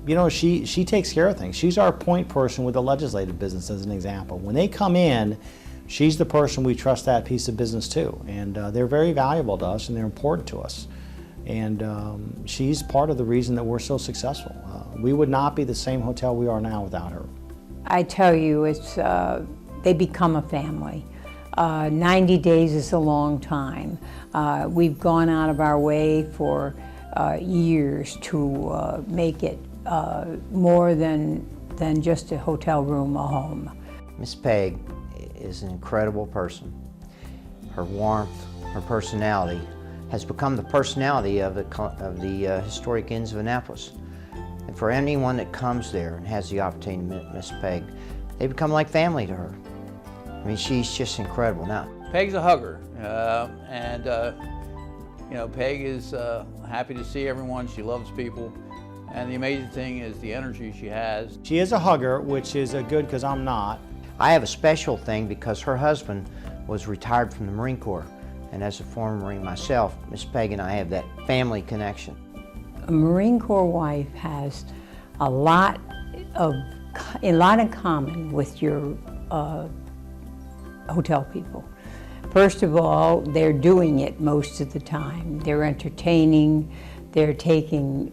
you know, she takes care of things. She's our point person with the legislative business, as an example. When they come in, she's the person we trust that piece of business to, and they're very valuable to us and they're important to us. And she's part of the reason that we're so successful. We would not be the same hotel we are now without her. I tell you, they become a family. 90 days is a long time. We've gone out of our way for years to make it more than just a hotel room, a home. Miss Peg is an incredible person. Her warmth, her personality has become the personality of the historic Inns of Annapolis. And for anyone that comes there and has the opportunity to meet Miss Peg, they become like family to her. I mean, she's just incredible. Now, Peg's a hugger, you know, Peg is happy to see everyone. She loves people, and the amazing thing is the energy she has. She is a hugger, which is good because I'm not. I have a special thing because her husband was retired from the Marine Corps, and as a former Marine myself, Miss Peg and I have that family connection. A Marine Corps wife has a lot in common with your hotel people. First of all, they're doing it most of the time. They're entertaining, they're taking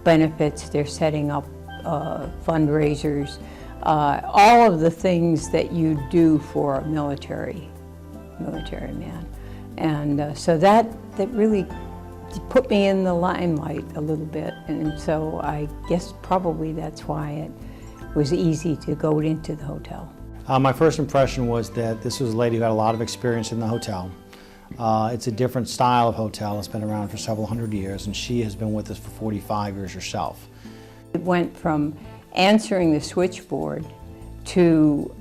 benefits, they're setting up fundraisers, all of the things that you do for a military man. And so that really put me in the limelight a little bit, and so I guess probably that's why it was easy to go into the hotel. My first impression was that this was a lady who had a lot of experience in the hotel. It's a different style of hotel. It's been around for several hundred years, and she has been with us for 45 years herself. It went from answering the switchboard to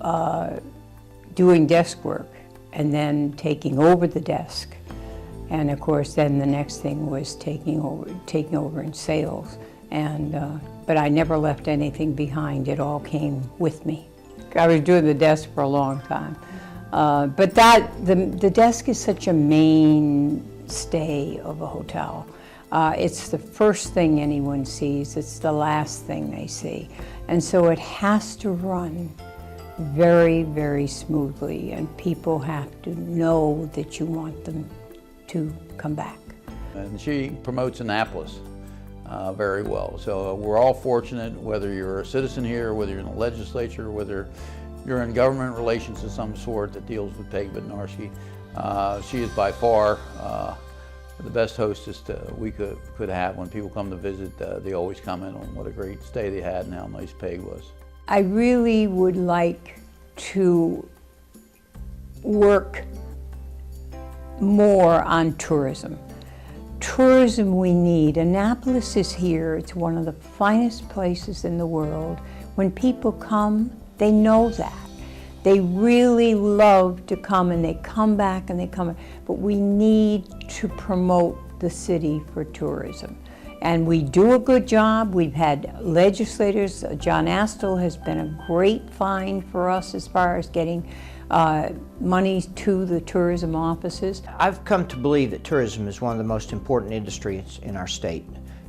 doing desk work and then taking over the desk. And of course, then the next thing was taking over in sales. And but I never left anything behind. It all came with me. I was doing the desk for a long time. But the desk is such a mainstay of a hotel. It's the first thing anyone sees. It's the last thing they see. And so it has to run very, very smoothly, and people have to know that you want them to come back. And she promotes Annapolis very well. So we're all fortunate, whether you're a citizen here, whether you're in the legislature, whether you're in government relations of some sort that deals with Peg Bednarsky. She is by far the best hostess we could have. When people come to visit, they always comment on what a great stay they had and how nice Peg was. I really would like to work more on tourism. Tourism we need. Annapolis is here. It's one of the finest places in the world. When people come, they know that. They really love to come, and they come back and they come back. But we need to promote the city for tourism. And we do a good job. We've had legislators. John Astle has been a great find for us as far as getting money to the tourism offices. I've come to believe that tourism is one of the most important industries in our state.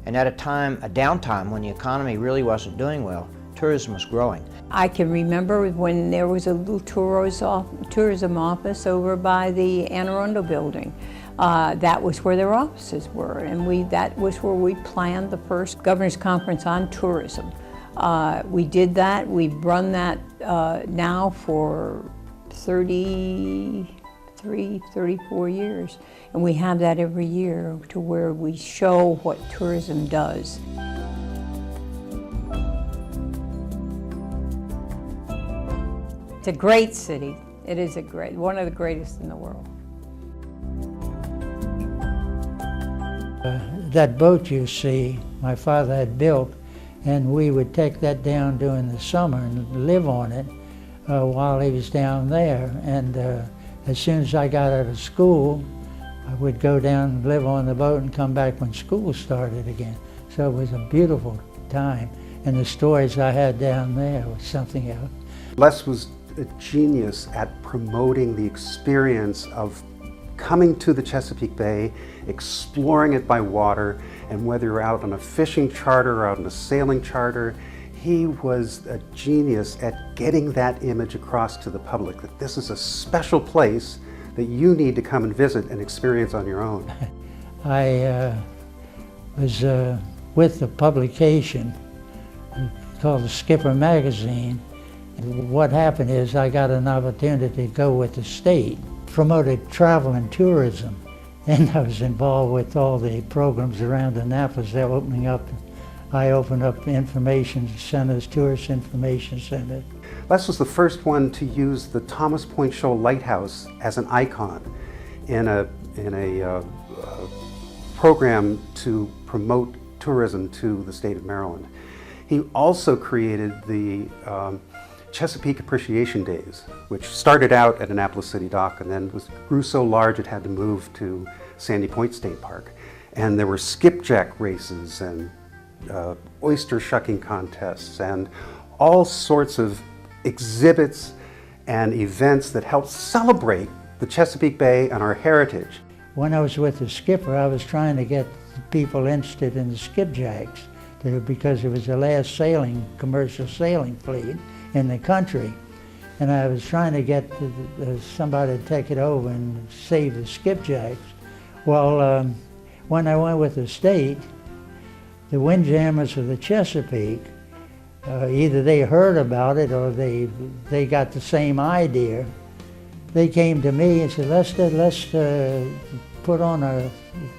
And at a downtime when the economy really wasn't doing well, tourism was growing. I can remember when there was a little tourism office over by the Anne Arundel building. That was where their offices were, and that was where we planned the first Governor's Conference on Tourism. We did that. We've run that now for 33, 34 years, and we have that every year to where we show what tourism does. It's a great city. It is one of the greatest in the world. That boat you see, my father had built, and we would take that down during the summer and live on it while he was down there. And as soon as I got out of school, I would go down and live on the boat and come back when school started again. So it was a beautiful time. And the stories I had down there was something else. Les was a genius at promoting the experience of coming to the Chesapeake Bay, exploring it by water, and whether you're out on a fishing charter or out on a sailing charter, he was a genius at getting that image across to the public, that this is a special place that you need to come and visit and experience on your own. I was with the publication called the Skipper magazine. What happened is I got an opportunity to go with the state, promoted travel and tourism, and I was involved with all the programs around Annapolis. They're opening up. I opened up information centers, tourist information centers. Les was the first one to use the Thomas Point Shoal Lighthouse as an icon in a program to promote tourism to the state of Maryland. He also created the Chesapeake Appreciation Days, which started out at Annapolis City Dock and then grew so large it had to move to Sandy Point State Park. And there were skipjack races and oyster shucking contests and all sorts of exhibits and events that helped celebrate the Chesapeake Bay and our heritage. When I was with the skipper, I was trying to get people interested in the skipjacks because it was the last commercial sailing fleet in the country. And I was trying to get somebody to take it over and save the skipjacks. Well, when I went with the state, the windjammers of the Chesapeake, either they heard about it or they got the same idea. They came to me and said, let's put on a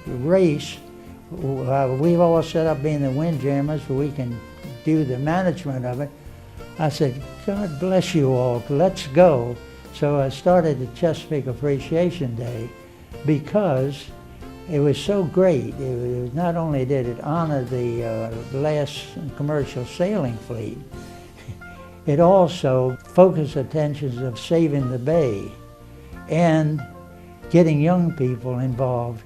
race. We've all set up being the windjammers, so we can do the management of it. I said, God bless you all, let's go. So I started the Chesapeake Appreciation Day because it was so great. It was, not only did it honor the last commercial sailing fleet, it also focused attention of saving the bay and getting young people involved.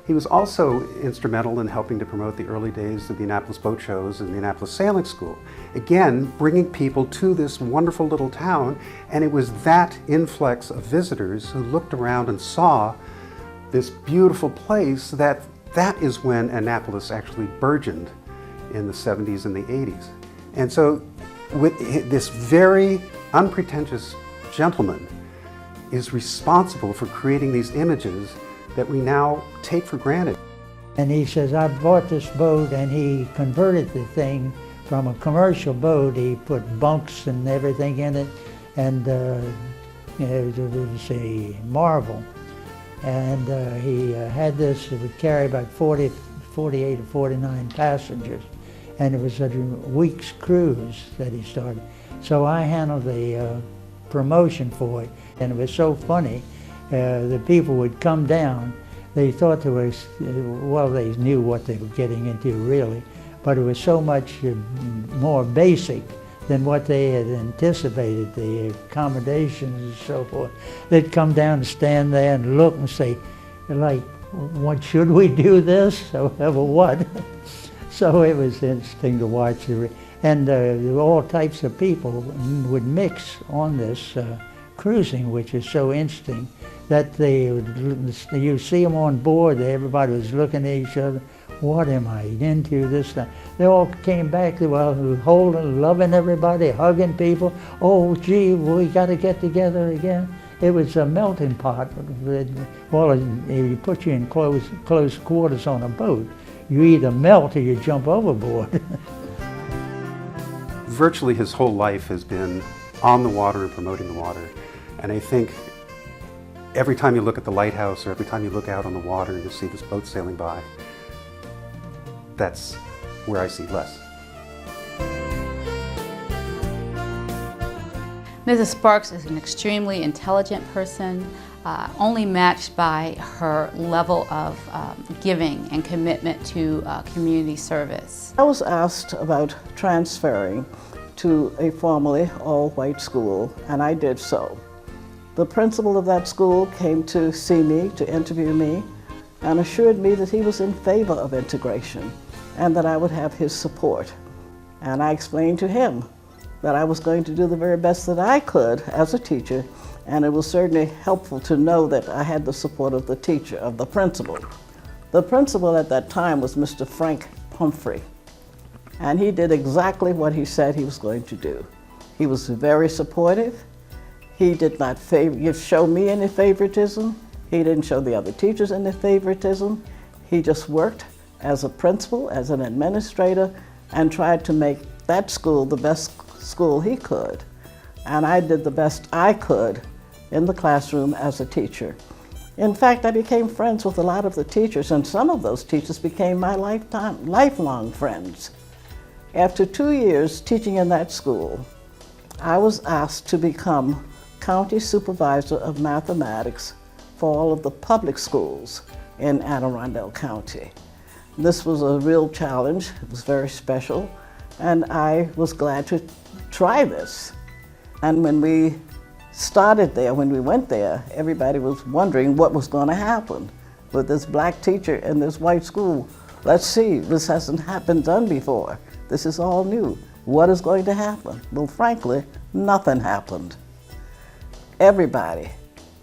He was also instrumental in helping to promote the early days of the Annapolis boat shows and the Annapolis Sailing School. Again, bringing people to this wonderful little town, and it was that influx of visitors who looked around and saw this beautiful place that is when Annapolis actually burgeoned in the 70s and the 80s. And so with this very unpretentious gentleman is responsible for creating these images that we now take for granted. And he says, I bought this boat, and he converted the thing from a commercial boat. He put bunks and everything in it, and it was a marvel. And he had this, it would carry about 48 or 49 passengers. And it was a week's cruise that he started. So I handled the promotion for it. And it was so funny. The people would come down. They thought there was, well, they knew what they were getting into really, but it was so much more basic than what they had anticipated, the accommodations and so forth. They'd come down and stand there and look and say, like, what, should we do this? Or what? So it was interesting to watch. And all types of people would mix on this cruising, which is so interesting, that you see them on board, everybody was looking at each other, what am I into this time? They all came back, they were holding, loving everybody, hugging people. Oh, gee, we got to get together again. It was a melting pot. Well, if you put you in close quarters on a boat, you either melt or you jump overboard. Virtually his whole life has been on the water and promoting the water. And I think every time you look at the lighthouse or every time you look out on the water and you see this boat sailing by, that's where I see Les. Mrs. Sparks is an extremely intelligent person, only matched by her level of giving and commitment to community service. I was asked about transferring to a formerly all-white school, and I did so. The principal of that school came to see me, to interview me, and assured me that he was in favor of integration and that I would have his support. And I explained to him that I was going to do the very best that I could as a teacher, and it was certainly helpful to know that I had the support of the teacher, of the principal. The principal at that time was Mr. Frank Pumphrey, and he did exactly what he said he was going to do. He was very supportive. He did not show me any favoritism. He didn't show the other teachers any favoritism. He just worked as a principal, as an administrator, and tried to make that school the best school he could. And I did the best I could in the classroom as a teacher. In fact, I became friends with a lot of the teachers, and some of those teachers became my lifelong friends. After 2 years teaching in that school, I was asked to become county supervisor of mathematics for all of the public schools in Anne Arundel County. This was a real challenge. It was very special, and I was glad to try this. And when we started there, when we went there, everybody was wondering what was going to happen with this black teacher in this white school. Let's see, this hasn't done before. This is all new. What is going to happen? Well, frankly, nothing happened. Everybody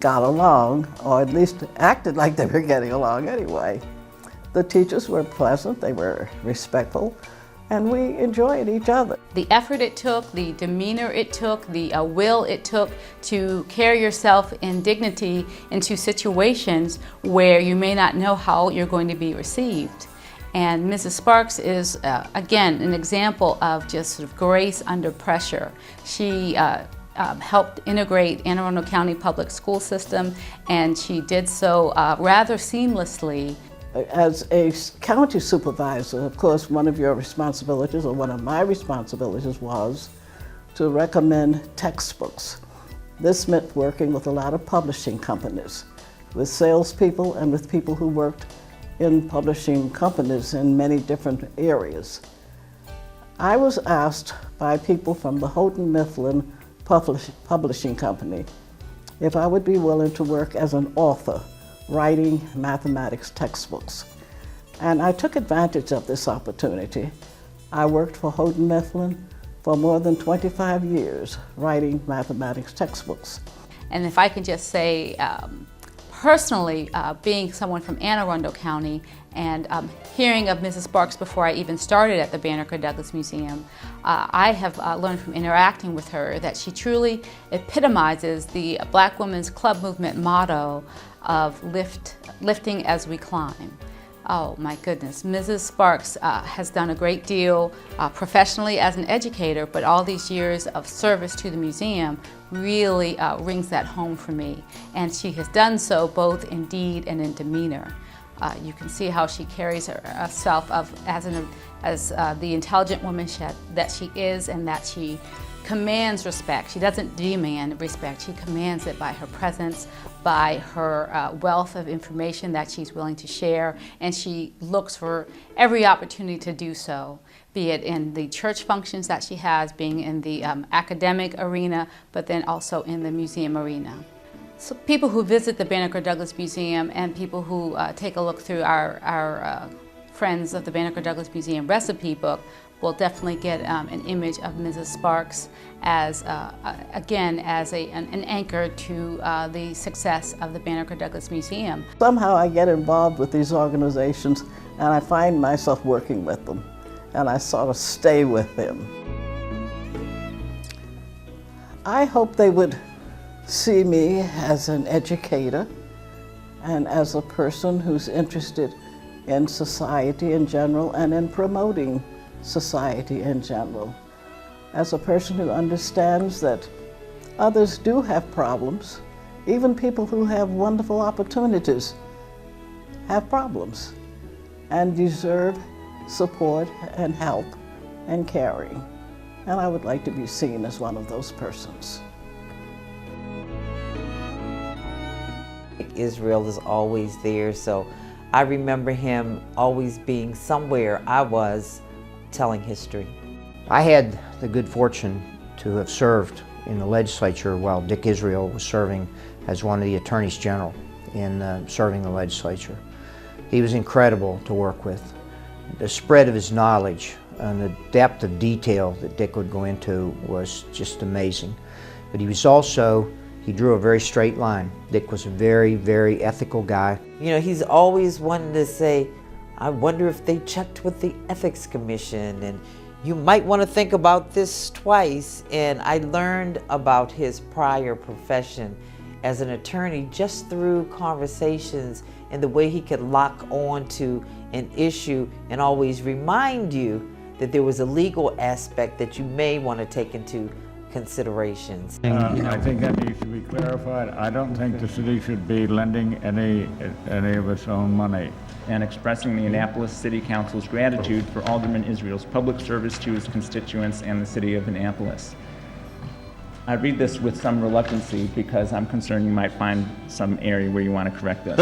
got along, or at least acted like they were getting along anyway. The teachers were pleasant, they were respectful, and we enjoyed each other. The effort it took, the demeanor it took, the will it took to carry yourself in dignity into situations where you may not know how you're going to be received. And Mrs. Sparks is, again, an example of just sort of grace under pressure. She helped integrate Anne Arundel County public school system, and she did so rather seamlessly. As a county supervisor, of course, one of your responsibilities, or one of my responsibilities, was to recommend textbooks. This meant working with a lot of publishing companies, with salespeople and with people who worked in publishing companies in many different areas. I was asked by people from the Houghton Mifflin Publishing Company if I would be willing to work as an author, writing mathematics textbooks. And I took advantage of this opportunity. I worked for Houghton Mifflin for more than 25 years, writing mathematics textbooks. And if I can just say, personally, being someone from Anne Arundel County and hearing of Mrs. Sparks before I even started at the Banneker Douglas Museum, I have learned from interacting with her that she truly epitomizes the Black Women's Club Movement motto of lifting as we climb. Oh my goodness, Mrs. Sparks has done a great deal professionally as an educator, but all these years of service to the museum really rings that home for me. And she has done so both in deed and in demeanor. You can see how she carries herself as the intelligent woman that she is, and that she commands respect. She doesn't demand respect, she commands it by her presence, by her wealth of information that she's willing to share, and she looks for every opportunity to do so, be it in the church functions that she has, being in the academic arena, but then also in the museum arena. So people who visit the Banneker Douglas Museum and people who take a look through our Friends of the Banneker Douglas Museum recipe book will definitely get an image of Mrs. Sparks as, again, as an anchor to the success of the Banneker Douglas Museum. Somehow I get involved with these organizations and I find myself working with them, and I sort of stay with them. I hope they would see me as an educator and as a person who's interested in society in general and in promoting society in general, as a person who understands that others do have problems. Even people who have wonderful opportunities have problems and deserve support and help and caring. And I would like to be seen as one of those persons. Israel is always there, so I remember him always being somewhere I was telling history. I had the good fortune to have served in the legislature while Dick Israel was serving as one of the attorneys general in serving the legislature. He was incredible to work with. The spread of his knowledge and the depth of detail that Dick would go into was just amazing. But he was also, he drew a very straight line. Dick was a very, very ethical guy. You know, he's always wanted to say, I wonder if they checked with the Ethics Commission, and you might want to think about this twice. And I learned about his prior profession as an attorney just through conversations and the way he could lock on to an issue and always remind you that there was a legal aspect that you may want to take into considerations. I think that needs to be clarified. I don't think the city should be lending any of its own money. And expressing the Annapolis City Council's gratitude for Alderman Israel's public service to his constituents and the city of Annapolis. I read this with some reluctancy because I'm concerned you might find some area where you want to correct this.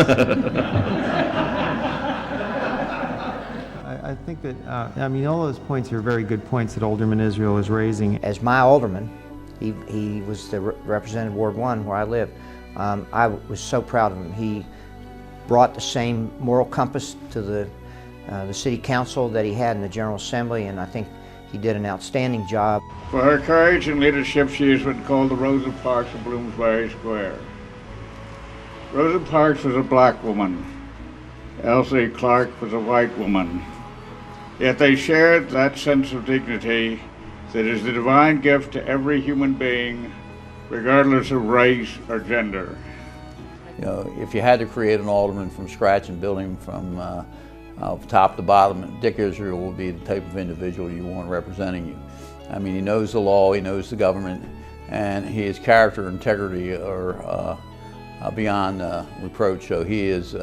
I think that, I mean, all those points are very good points that Alderman Israel is raising. As my alderman, he was the represented Ward 1 where I live. I was so proud of him. He brought the same moral compass to the city council that he had in the General Assembly, and I think he did an outstanding job. For her courage and leadership, she has been called the Rosa Parks of Bloomsbury Square. Rosa Parks was a black woman. Elsie Clark was a white woman. Yet they shared that sense of dignity that is the divine gift to every human being, regardless of race or gender. You know, if you had to create an alderman from scratch and build him from top to bottom, Dick Israel would be the type of individual you want representing you. I mean, he knows the law, he knows the government, and his character and integrity are beyond reproach. So he is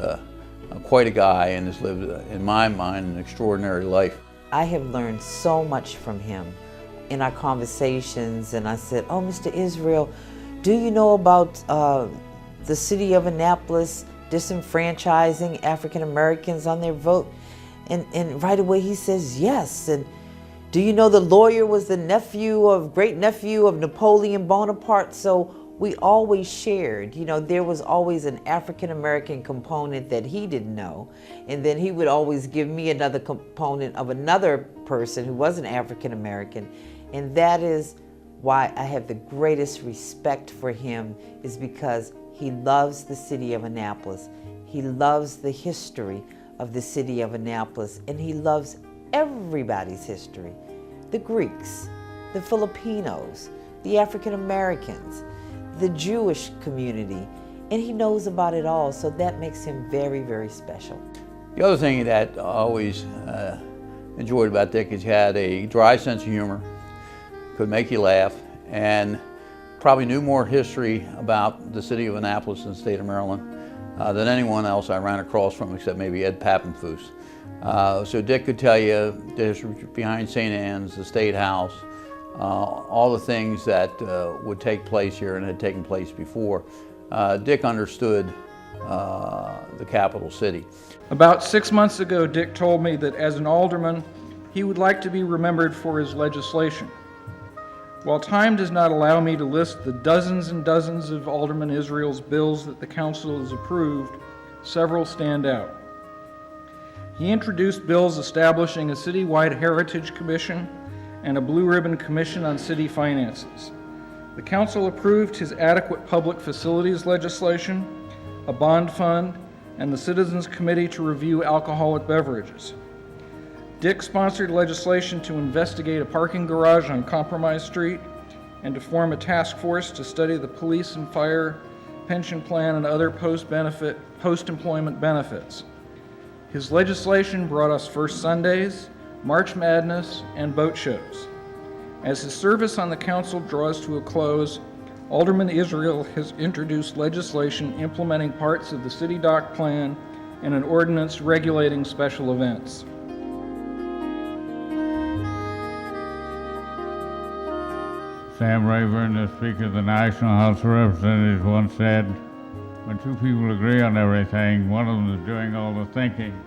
quite a guy and has lived, in my mind, an extraordinary life. I have learned so much from him in our conversations, and I said, oh, Mr. Israel, do you know about the city of Annapolis disenfranchising African Americans on their vote? And right away he says yes. And do you know the lawyer was the great nephew of Napoleon Bonaparte? So we always shared, you know, there was always an African American component that he didn't know. And then he would always give me another component of another person who wasn't African American. And that is why I have the greatest respect for him, is because he loves the city of Annapolis. He loves the history of the city of Annapolis, and he loves everybody's history. The Greeks, the Filipinos, the African Americans, the Jewish community, and he knows about it all, so that makes him very, very special. The other thing that I always enjoyed about Dick is he had a dry sense of humor, could make you laugh, and probably knew more history about the city of Annapolis and the state of Maryland than anyone else I ran across from, except maybe Ed Pappenfuss. So Dick could tell you the history behind St. Anne's, the State House, all the things that would take place here and had taken place before. Dick understood the capital city. About 6 months ago, Dick told me that as an alderman, he would like to be remembered for his legislation. While time does not allow me to list the dozens and dozens of Alderman Israel's bills that the council has approved, several stand out. He introduced bills establishing a citywide heritage commission and a blue ribbon commission on city finances. The council approved his adequate public facilities legislation, a bond fund, and the Citizens Committee to review alcoholic beverages. Dick sponsored legislation to investigate a parking garage on Compromise Street and to form a task force to study the police and fire pension plan and other post-employment benefits. His legislation brought us First Sundays, March Madness, and boat shows. As his service on the council draws to a close, Alderman Israel has introduced legislation implementing parts of the city dock plan and an ordinance regulating special events. Sam Rayburn, the Speaker of the National House of Representatives, once said, when two people agree on everything, one of them is doing all the thinking.